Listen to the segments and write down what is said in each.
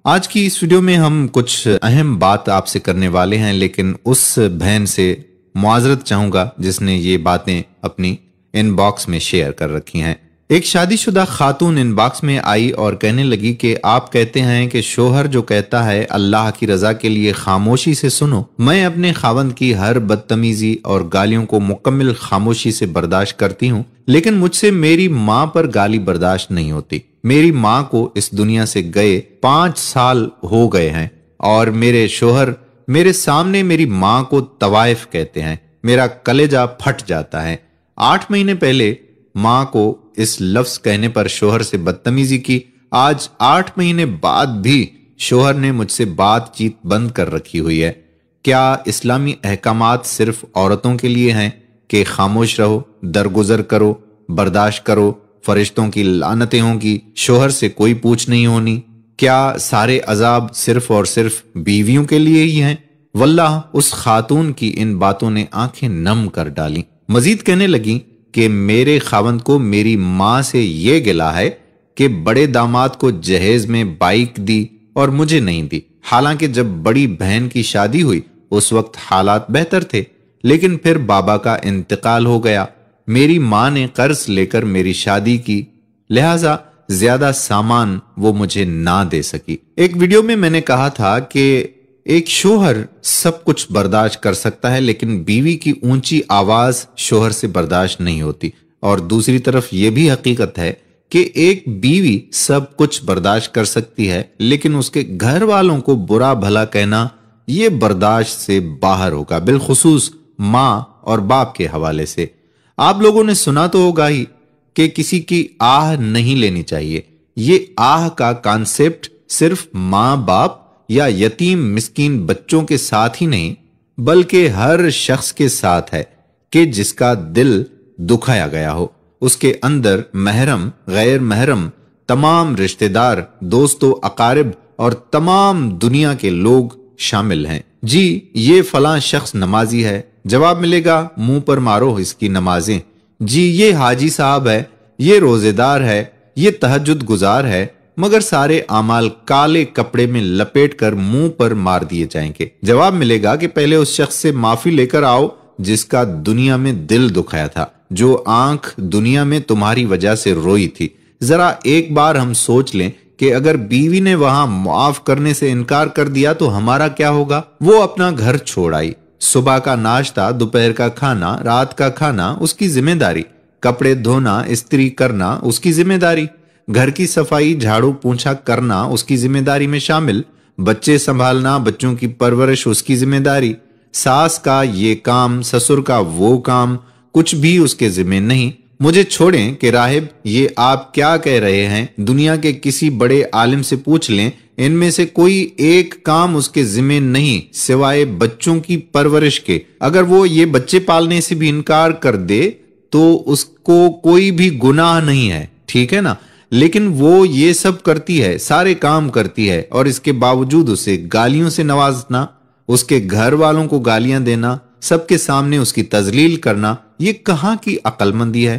آج کی اس ویڈیو میں ہم کچھ اہم بات آپ سے کرنے والے ہیں، لیکن اس بہن سے معذرت چاہوں گا جس نے یہ باتیں اپنی ان باکس میں شیئر کر رکھی ہیں۔ ایک شادی شدہ خاتون ان باکس میں آئی اور کہنے لگی کہ آپ کہتے ہیں کہ شوہر جو کہتا ہے اللہ کی رضا کے لیے خاموشی سے سنو، میں اپنے خاوند کی ہر بدتمیزی اور گالیوں کو مکمل خاموشی سے برداشت کرتی ہوں، لیکن مجھ سے میری ماں پر گالی برداشت نہیں ہوتی۔ میری ماں کو اس دنیا سے گئے 5 سال ہو گئے ہیں اور میرے شوہر میرے سامنے میری ماں کو طوائف کہتے ہیں، میرا کلیجہ پھٹ جاتا ہے۔ 8 مہینے پہلے ماں کو اس لفظ کہنے پر شوہر سے بدتمیزی کی، آج 8 مہینے بعد بھی شوہر نے مجھ سے بات چیت بند کر رکھی ہوئی ہے۔ کیا اسلامی احکامات صرف عورتوں کے لیے ہیں کہ خاموش رہو، درگزر کرو، برداشت کرو، فرشتوں کی لعنتیں ہوں گی، شوہر سے کوئی پوچھ نہیں ہونی؟ کیا سارے عذاب صرف اور صرف بیویوں کے لیے ہی ہیں؟ واللہ اس خاتون کی ان باتوں نے آنکھیں نم کر ڈالیں۔ مزید کہنے لگیں کہ میرے خاوند کو میری ماں سے یہ گلہ ہے کہ بڑے داماد کو جہیز میں بائک دی اور مجھے نہیں دی، حالانکہ جب بڑی بہن کی شادی ہوئی اس وقت حالات بہتر تھے، لیکن پھر بابا کا انتقال ہو گیا، میری ماں نے قرض لے کر میری شادی کی، لہٰذا زیادہ سامان وہ مجھے نہ دے سکی۔ ایک ویڈیو میں میں نے کہا تھا کہ ایک شوہر سب کچھ برداشت کر سکتا ہے، لیکن بیوی کی اونچی آواز شوہر سے برداشت نہیں ہوتی، اور دوسری طرف یہ بھی حقیقت ہے کہ ایک بیوی سب کچھ برداشت کر سکتی ہے، لیکن اس کے گھر والوں کو برا بھلا کہنا یہ برداشت سے باہر ہوگا، بالخصوص ماں اور باپ کے حوالے سے۔ آپ لوگوں نے سنا تو ہوگا ہی کہ کسی کی آہ نہیں لینی چاہیے۔ یہ آہ کا کانسیپٹ صرف ماں باپ یا یتیم مسکین بچوں کے ساتھ ہی نہیں بلکہ ہر شخص کے ساتھ ہے کہ جس کا دل دکھایا گیا ہو، اس کے اندر محرم، غیر محرم، تمام رشتہ دار، دوست و اقارب اور تمام دنیا کے لوگ شامل ہیں۔ جی یہ فلاں شخص نمازی ہے، جواب ملے گا منہ پر مارو اس کی نمازیں۔ جی یہ حاجی صاحب ہے، یہ روزے دار ہے، یہ تہجد گزار ہے، مگر سارے اعمال کالے کپڑے میں لپیٹ کر منہ پر مار دیے جائیں گے۔ جواب ملے گا کہ پہلے اس شخص سے معافی لے کر آؤ جس کا دنیا میں دل دکھایا تھا، جو آنکھ دنیا میں تمہاری وجہ سے روئی تھی۔ ذرا ایک بار ہم سوچ لیں کہ اگر بیوی نے وہاں معاف کرنے سے انکار کر دیا تو ہمارا کیا ہوگا؟ وہ اپنا گھر چھوڑ آئی، صبح کا ناشتہ، دوپہر کا کھانا، رات کا کھانا اس کی ذمہ داری، کپڑے دھونا، استری کرنا اس کی ذمہ داری، گھر کی صفائی، جھاڑو پونچھا کرنا اس کی ذمہ داری میں شامل، بچے سنبھالنا، بچوں کی پرورش اس کی ذمہ داری، ساس کا یہ کام، سسر کا وہ کام، کچھ بھی اس کے ذمہ نہیں۔ مجھے چھوڑیں کہ راہب یہ آپ کیا کہہ رہے ہیں، دنیا کے کسی بڑے عالم سے پوچھ لیں، ان میں سے کوئی ایک کام اس کے ذمہ نہیں سوائے بچوں کی پرورش کے۔ اگر وہ یہ بچے پالنے سے بھی انکار کر دے تو اس کو کوئی بھی گناہ نہیں ہے، ٹھیک ہے نا؟ لیکن وہ یہ سب کرتی ہے، سارے کام کرتی ہے، اور اس کے باوجود اسے گالیوں سے نوازنا، اس کے گھر والوں کو گالیاں دینا، سب کے سامنے اس کی تذلیل کرنا، یہ کہاں کی عقل مندی ہے؟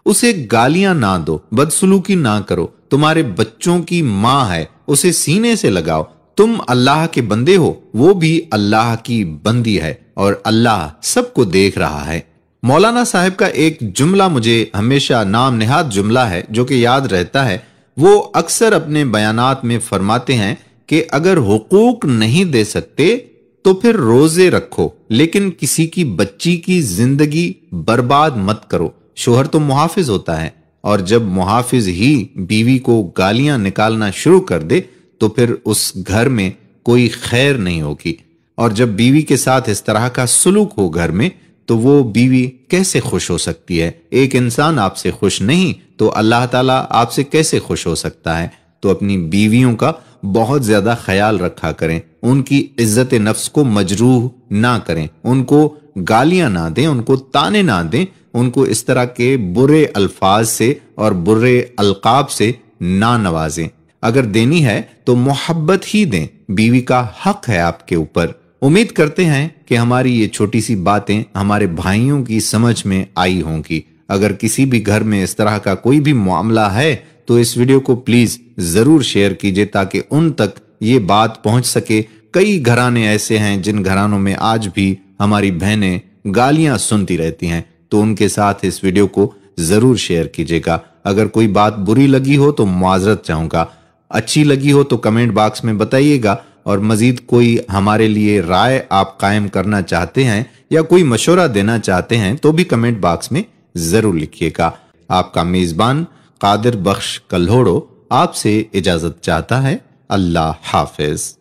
اسے گالیاں نہ دو، بدسلوکی نہ کرو، تمہارے بچوں کی ماں ہے، اسے سینے سے لگاؤ۔ تم اللہ کے بندے ہو، وہ بھی اللہ کی بندی ہے، اور اللہ سب کو دیکھ رہا ہے۔ مولانا صاحب کا ایک جملہ مجھے ہمیشہ نام نہاد جملہ ہے جو کہ یاد رہتا ہے۔ وہ اکثر اپنے بیانات میں فرماتے ہیں کہ اگر حقوق نہیں دے سکتے تو پھر روزے رکھو، لیکن کسی کی بچی کی زندگی برباد مت کرو۔ شوہر تو محافظ ہوتا ہے، اور جب محافظ ہی بیوی کو گالیاں نکالنا شروع کر دے تو پھر اس گھر میں کوئی خیر نہیں ہوگی، اور جب بیوی کے ساتھ اس طرح کا سلوک ہو گھر میں تو وہ بیوی کیسے خوش ہو سکتی ہے؟ ایک انسان آپ سے خوش نہیں تو اللہ تعالیٰ آپ سے کیسے خوش ہو سکتا ہے؟ تو اپنی بیویوں کا بہت زیادہ خیال رکھا کریں، ان کی عزت نفس کو مجروح نہ کریں، ان کو گالیاں نہ دیں، ان کو تانے نہ دیں، ان کو اس طرح کے برے الفاظ سے اور برے القاب سے نہ نوازیں۔ اگر دینی ہے تو محبت ہی دیں، بیوی کا حق ہے آپ کے اوپر۔ امید کرتے ہیں کہ ہماری یہ چھوٹی سی باتیں ہمارے بھائیوں کی سمجھ میں آئی ہوں گی۔ اگر کسی بھی گھر میں اس طرح کا کوئی بھی معاملہ ہے تو اس ویڈیو کو پلیز ضرور شیئر کیجئے تاکہ ان تک یہ بات پہنچ سکے. کئی گھرانے ایسے ہیں جن گھرانوں میں آج بھی ہماری بہنیں گالیاں سنتی رہتی ہیں، تو ان کے ساتھ اس ویڈیو کو ضرور شیئر کیجیے گا. اگر کوئی بات بری لگی ہو تو معذرت چاہوں گا، اچھی لگی ہو تو کمنٹ باکس میں بتائیے گا، اور مزید کوئی ہمارے لیے رائے آپ قائم کرنا چاہتے ہیں یا کوئی مشورہ دینا چاہتے ہیں تو بھی کمنٹ باکس میں ضرور لکھیے گا. آپ کا میزبان قادر بخش کلہوڑو آپ سے اجازت چاہتا ہے. اللہ حافظ.